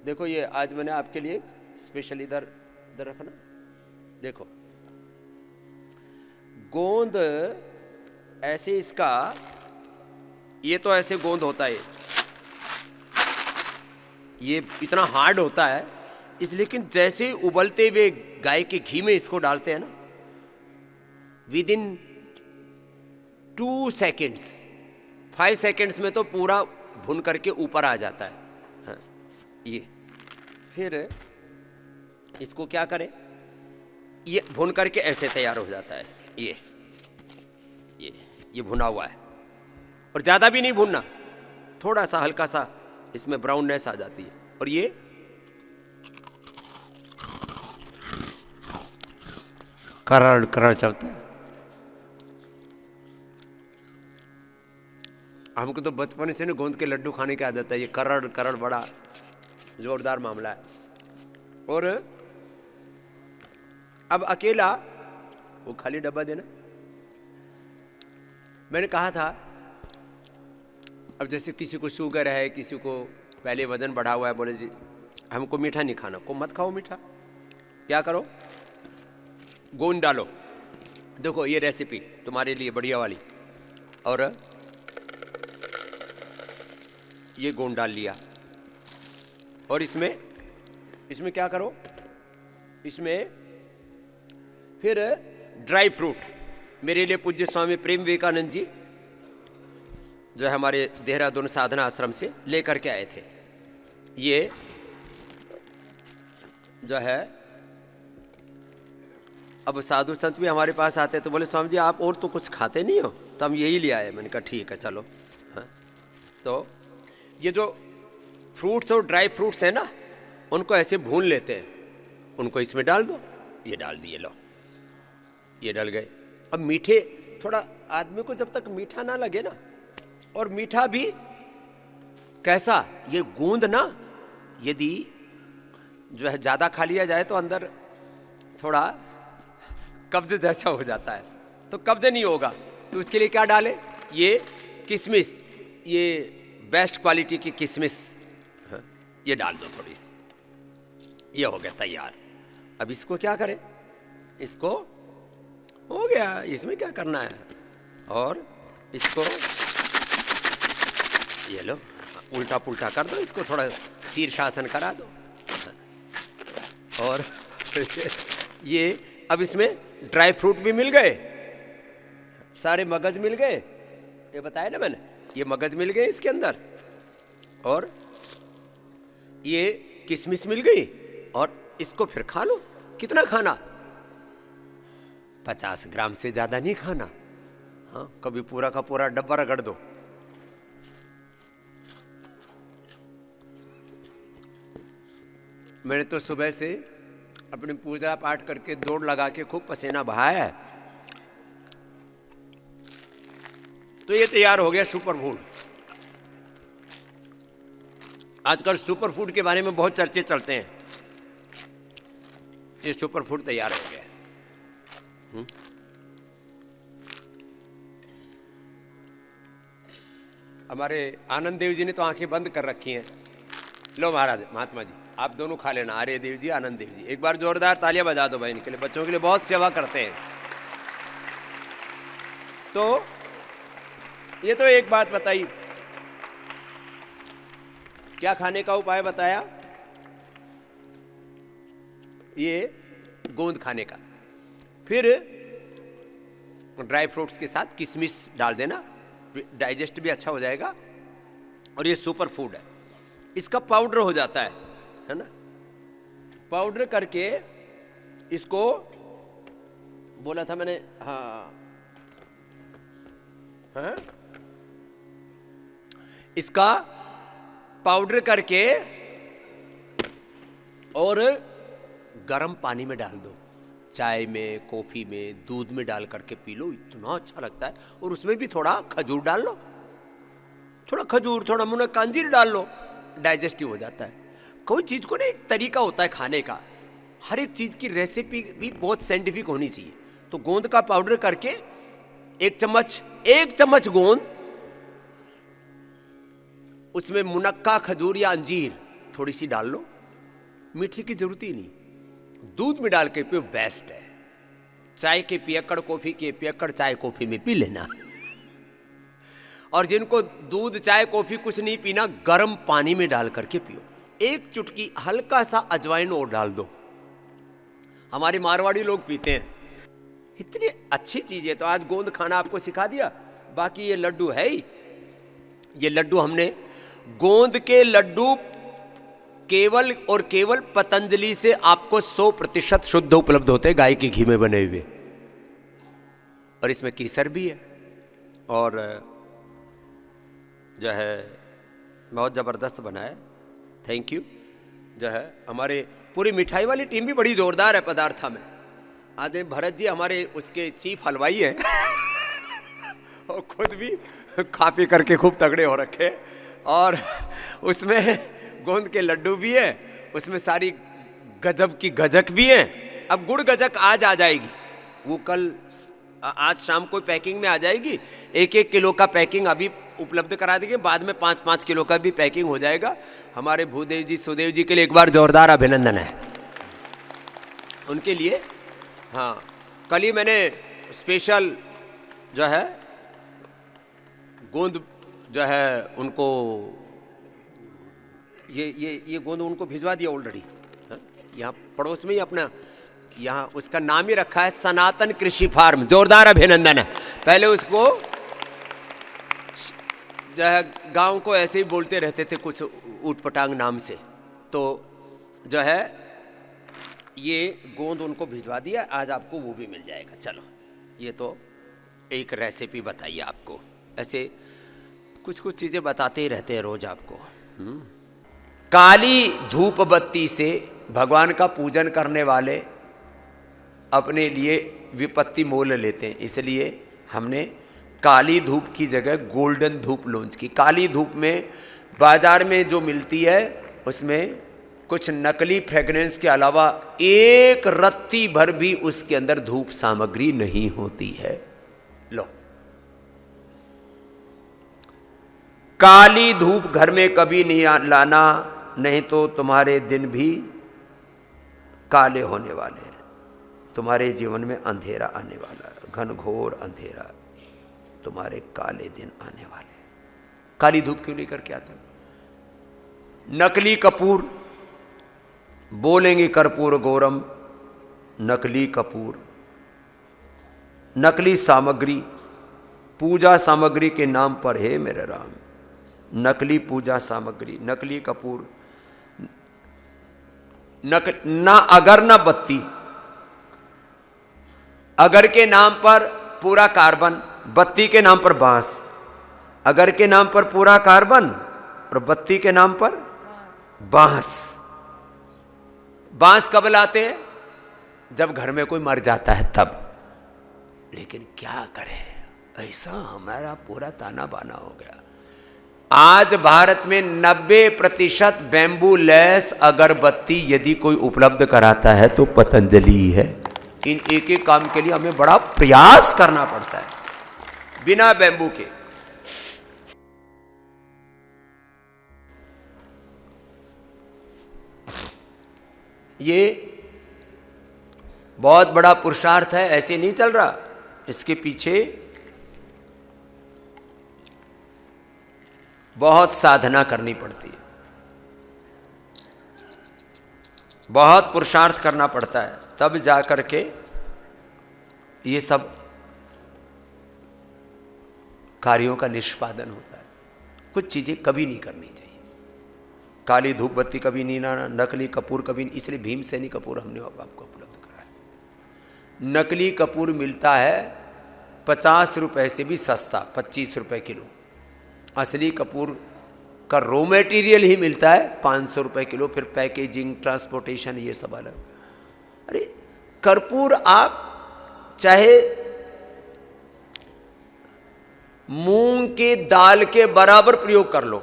देखो ये आज मैंने आपके लिए स्पेशल इधर इधर रखना। देखो गोंद ऐसे, इसका ये तो ऐसे गोंद होता है, ये इतना हार्ड होता है इस, लेकिन जैसे उबलते हुए गाय के घी में इसको डालते हैं ना, विद इन 2 सेकेंड्स 5 सेकेंड्स में तो पूरा भुन करके ऊपर आ जाता है। हाँ, ये फिर इसको क्या करें, ये भुन करके ऐसे तैयार हो जाता है। ये भुना हुआ है, और ज़्यादा भी नहीं भुनना, थोड़ा सा हल्का सा इसमें ब्राउननेस आ जाती है। और ये करड़ करड़ चलता है। हमको तो बचपन से ना गोंद के लड्डू खाने की आदत है। ये करड़ करड़ बड़ा जोरदार मामला है। और अब अकेला वो खाली डब्बा देना। मैंने कहा था अब जैसे किसी को शुगर है, किसी को पहले वजन बढ़ा हुआ है, बोले जी हमको मीठा नहीं खाना, को मत खाओ मीठा। क्या करो, गोंद डालो। देखो ये रेसिपी तुम्हारे लिए बढ़िया वाली। और ये गोंद डाल लिया, और इसमें क्या करो, इसमें फिर ड्राई फ्रूट। मेरे लिए पूज्य स्वामी प्रेम विवेकानंद जी जो है हमारे देहरादून साधना आश्रम से लेकर के आए थे। ये जो है, अब साधु संत भी हमारे पास आते तो बोले स्वामी जी आप और तो कुछ खाते नहीं हो, तो हम यही ले आए। मैंने कहा ठीक है चलो। हाँ, तो ये जो फ्रूट्स और ड्राई फ्रूट्स है ना, उनको ऐसे भून लेते हैं, उनको इसमें डाल दो। ये डाल दिए, लो ये डल गए। अब मीठे थोड़ा, आदमी को जब तक मीठा ना लगे ना, और मीठा भी कैसा, ये गोंद ना यदि जो है ज़्यादा खा लिया जाए तो अंदर थोड़ा कब्ज जैसा हो जाता है, तो कब्ज नहीं होगा। तो उसके लिए क्या डालें, ये किशमिश, ये बेस्ट क्वालिटी की किशमिश, हाँ, ये डाल दो थोड़ी सी। ये हो गया तैयार। अब इसको क्या करें, इसको हो गया, इसमें क्या करना है, और इसको ये लो उल्टा पुल्टा कर दो, इसको थोड़ा शीर्षासन करा दो। और ये अब इसमें ड्राई फ्रूट भी मिल गए, सारे मगज मिल गए, ये बताया ना मैंने, ये मगज मिल गए इसके अंदर, और ये किशमिश मिल गई। और इसको फिर खा लो। कितना खाना, 50 ग्राम से ज़्यादा नहीं खाना। हाँ, कभी पूरा का पूरा डब्बा रगड़ दो। मैंने तो सुबह से अपनी पूजा पाठ करके दौड़ लगा के खूब पसीना बहाया है। तो ये तैयार हो गया सुपर फूड। आजकल सुपर फूड के बारे में बहुत चर्चे चलते हैं। ये सुपर फूड तैयार हो गया। हमारे आनंद देव जी ने तो आंखें बंद कर रखी हैं। लो महाराज, महात्मा जी आप दोनों खा लेना, आर्य देव जी, आनंद देव जी। एक बार जोरदार तालियां बजा दो भाई इनके लिए, बच्चों के लिए बहुत सेवा करते हैं। तो ये तो एक बात बताई, क्या खाने का उपाय बताया, ये गोंद खाने का। फिर ड्राई फ्रूट्स के साथ किशमिश डाल देना, डाइजेस्ट भी अच्छा हो जाएगा। और ये सुपर फूड है, इसका पाउडर हो जाता है ना। पाउडर करके इसको बोला था मैंने, हाँ हाँ, इसका पाउडर करके और गर्म पानी में डाल दो, चाय में, कॉफी में, दूध में डाल करके पी लो, इतना अच्छा लगता है। और उसमें भी थोड़ा खजूर डाल लो, थोड़ा खजूर, थोड़ा मुनक्का अंजीर डाल लो, डाइजेस्टिव हो जाता है। कोई चीज़ को ना एक तरीका होता है खाने का, हर एक चीज़ की रेसिपी भी बहुत साइंटिफिक होनी चाहिए। तो गोंद का पाउडर करके एक चम्मच गोंद, उसमें मुनक्का, खजूर या अंजीर थोड़ी सी डाल लो, मीठे की जरूरत ही नहीं, दूध में डाल के पियो, बेस्ट है। चाय के पियक्कड़, कॉफी के पियक्कड़ चाय कॉफी में पी लेना। और जिनको दूध चाय कॉफी कुछ नहीं पीना, गर्म पानी में डाल करके पियो। एक चुटकी हल्का सा अजवाइन और डाल दो, हमारे मारवाड़ी लोग पीते हैं, इतनी अच्छी चीज है। तो आज गोंद खाना आपको सिखा दिया। बाकी ये लड्डू है ही, ये लड्डू हमने गोंद के लड्डू केवल और केवल पतंजलि से आपको 100% शुद्ध उपलब्ध होते हैं, गाय के घी में बने हुए। और इसमें केसर भी है और जो है बहुत ज़बरदस्त बना है। Thank you. जो है हमारे पूरी मिठाई वाली टीम भी बड़ी जोरदार है पदार्था में। आज भरत जी हमारे उसके चीफ हलवाई हैं और खुद भी खा पी करके खूब तगड़े हो रखे। और उसमें गोंद के लड्डू भी है, उसमें सारी गजब की गजक भी है। अब गुड़ गजक आज आ जाएगी, वो कल आज शाम को पैकिंग में आ जाएगी। 1-1 किलो का पैकिंग अभी उपलब्ध करा देंगे, बाद में 5-5 किलो का भी पैकिंग हो जाएगा। हमारे भूदेव जी सुदेव जी के लिए एक बार जोरदार अभिनंदन है उनके लिए। हाँ, कल ही मैंने स्पेशल जो है गोंद जो है उनको ये गोंद उनको भिजवा दिया ऑलरेडी। यहाँ पड़ोस में ही अपना, यहाँ उसका नाम ही रखा है सनातन कृषि फार्म। जोरदार अभिनंदन है। पहले उसको जो है गांव को ऐसे ही बोलते रहते थे कुछ ऊटपटांग नाम से, तो जो है ये गोंद उनको भिजवा दिया, आज आपको वो भी मिल जाएगा। चलो, ये तो एक रेसिपी बताइए आपको, ऐसे कुछ कुछ चीज़ें बताते ही रहते हैं रोज आपको। काली धूप बत्ती से भगवान का पूजन करने वाले अपने लिए विपत्ति मोल लेते हैं, इसलिए हमने काली धूप की जगह गोल्डन धूप लॉन्च की। काली धूप में बाजार में जो मिलती है उसमें कुछ नकली फ्रेग्रेंस के अलावा एक रत्ती भर भी उसके अंदर धूप सामग्री नहीं होती है। लो, काली धूप घर में कभी नहीं लाना, नहीं तो तुम्हारे दिन भी काले होने वाले हैं। तुम्हारे जीवन में अंधेरा आने वाला है, घनघोर अंधेरा, तुम्हारे काले दिन आने वाले। काली धूप क्यों लेकर के आता? नकली कपूर, बोलेंगे कर्पूर गौरम, नकली कपूर, नकली सामग्री, पूजा सामग्री के नाम पर है मेरे राम, नकली पूजा सामग्री, नकली कपूर, ना अगर ना बत्ती, अगर के नाम पर पूरा कार्बन, बत्ती के नाम पर बांस, अगर के नाम पर पूरा कार्बन और बत्ती के नाम पर बांस। बांस कब लाते हैं? जब घर में कोई मर जाता है तब। लेकिन क्या करें, ऐसा हमारा पूरा ताना बाना हो गया। आज भारत में 90% बैम्बू लेस अगरबत्ती यदि कोई उपलब्ध कराता है तो पतंजलि है। इन एक एक काम के लिए हमें बड़ा प्रयास करना पड़ता है बिना बैम्बू के। ये बहुत बड़ा पुरुषार्थ है, ऐसे नहीं चल रहा। इसके पीछे बहुत साधना करनी पड़ती है, बहुत पुरुषार्थ करना पड़ता है, तब जाकर के ये सब कार्यों का निष्पादन होता है। कुछ चीजें कभी नहीं करनी चाहिए। काली धूप बत्ती कभी नहीं लाना, नकली कपूर कभी नहीं, इसलिए भीमसेनी कपूर हमने आपको उपलब्ध कराया। नकली कपूर मिलता है 50 रुपए से भी सस्ता, 25 रुपए किलो। असली कपूर का रॉ मटेरियल ही मिलता है 500 रुपए किलो, फिर पैकेजिंग, ट्रांसपोर्टेशन, ये सब अलग। अरे कर्पूर आप चाहे मूंग के दाल के बराबर प्रयोग कर लो,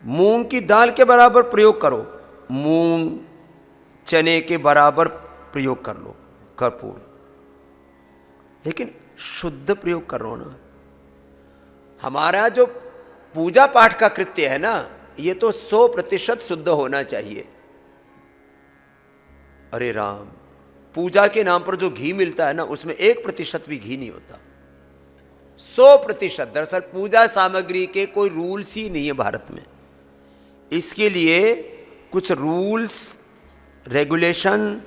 मूंग की दाल के बराबर प्रयोग करो, मूंग चने के बराबर प्रयोग कर लो कर्पूर, लेकिन शुद्ध प्रयोग करो ना। हमारा जो पूजा पाठ का कृत्य है ना, ये तो 100% शुद्ध होना चाहिए। अरे राम, पूजा के नाम पर जो घी मिलता है ना, उसमें 1% भी घी नहीं होता, 100%। दरअसल पूजा सामग्री के कोई रूल्स ही नहीं है भारत में। इसके लिए कुछ रूल्स रेगुलेशन,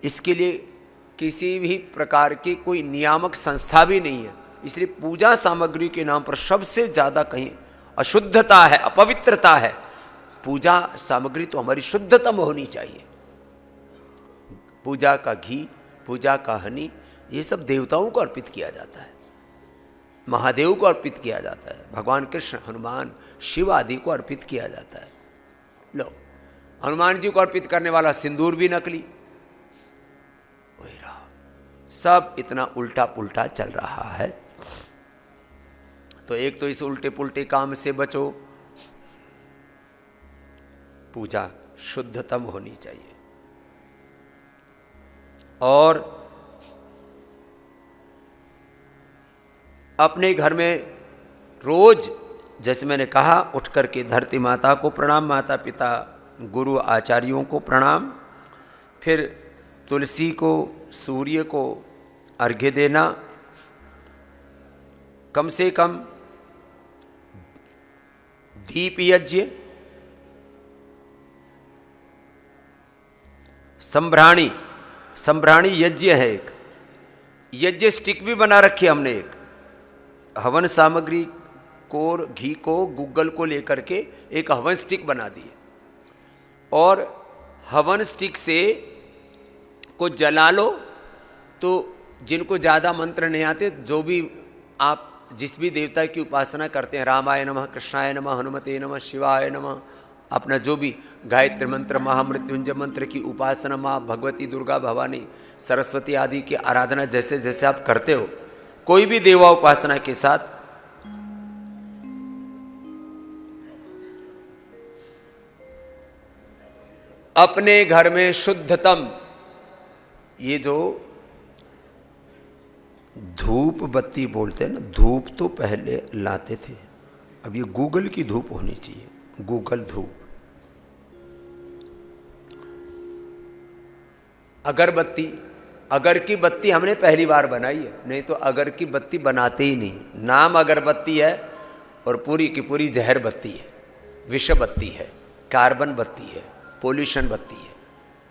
इसके लिए किसी भी प्रकार की कोई नियामक संस्था भी नहीं है। इसलिए पूजा सामग्री के नाम पर सबसे ज़्यादा कहीं अशुद्धता है, अपवित्रता है। पूजा सामग्री तो हमारी शुद्धतम होनी चाहिए। पूजा का घी, पूजा का हनी, ये सब देवताओं को अर्पित किया जाता है, महादेव को अर्पित किया जाता है, भगवान कृष्ण, हनुमान, शिव आदि को अर्पित किया जाता है। लो, हनुमान जी को अर्पित करने वाला सिंदूर भी नकली, वही रहा। सब इतना उल्टा पुल्टा चल रहा है। तो एक तो इस उल्टे पुल्टे काम से बचो, पूजा शुद्धतम होनी चाहिए। और अपने घर में रोज, जैसे मैंने कहा, उठ करके धरती माता को प्रणाम, माता पिता गुरु आचार्यों को प्रणाम, फिर तुलसी को, सूर्य को अर्घ्य देना, कम से कम दीप यज्ञ, संभ्राणी, संभ्राणी यज्ञ है एक, यज्ञ स्टिक भी बना रखी हमने एक, हवन सामग्री को, घी को, गूगल को लेकर के एक हवन स्टिक बना दी है। और हवन स्टिक से को जला लो, तो जिनको ज़्यादा मंत्र नहीं आते, जो भी आप जिस भी देवता की उपासना करते हैं, रामाय नमः, कृष्णाय नमः, हनुमते नमः, शिवाय नमः, अपना जो भी गायत्री मंत्र, महामृत्युंजय मंत्र की उपासना, माँ भगवती, दुर्गा, भवानी, सरस्वती आदि की आराधना जैसे जैसे आप करते हो, कोई भी देवा उपासना के साथ अपने घर में शुद्धतम, ये जो धूप बत्ती बोलते हैं ना, धूप तो पहले लाते थे, अब ये गूगल की धूप होनी चाहिए, गूगल धूप। अगरबत्ती, अगर की बत्ती हमने पहली बार बनाई है, नहीं तो अगर की बत्ती बनाते ही नहीं। नाम अगरबत्ती है और पूरी की पूरी जहर बत्ती है, विष बत्ती है, कार्बन बत्ती है, पोल्यूशन बत्ती है।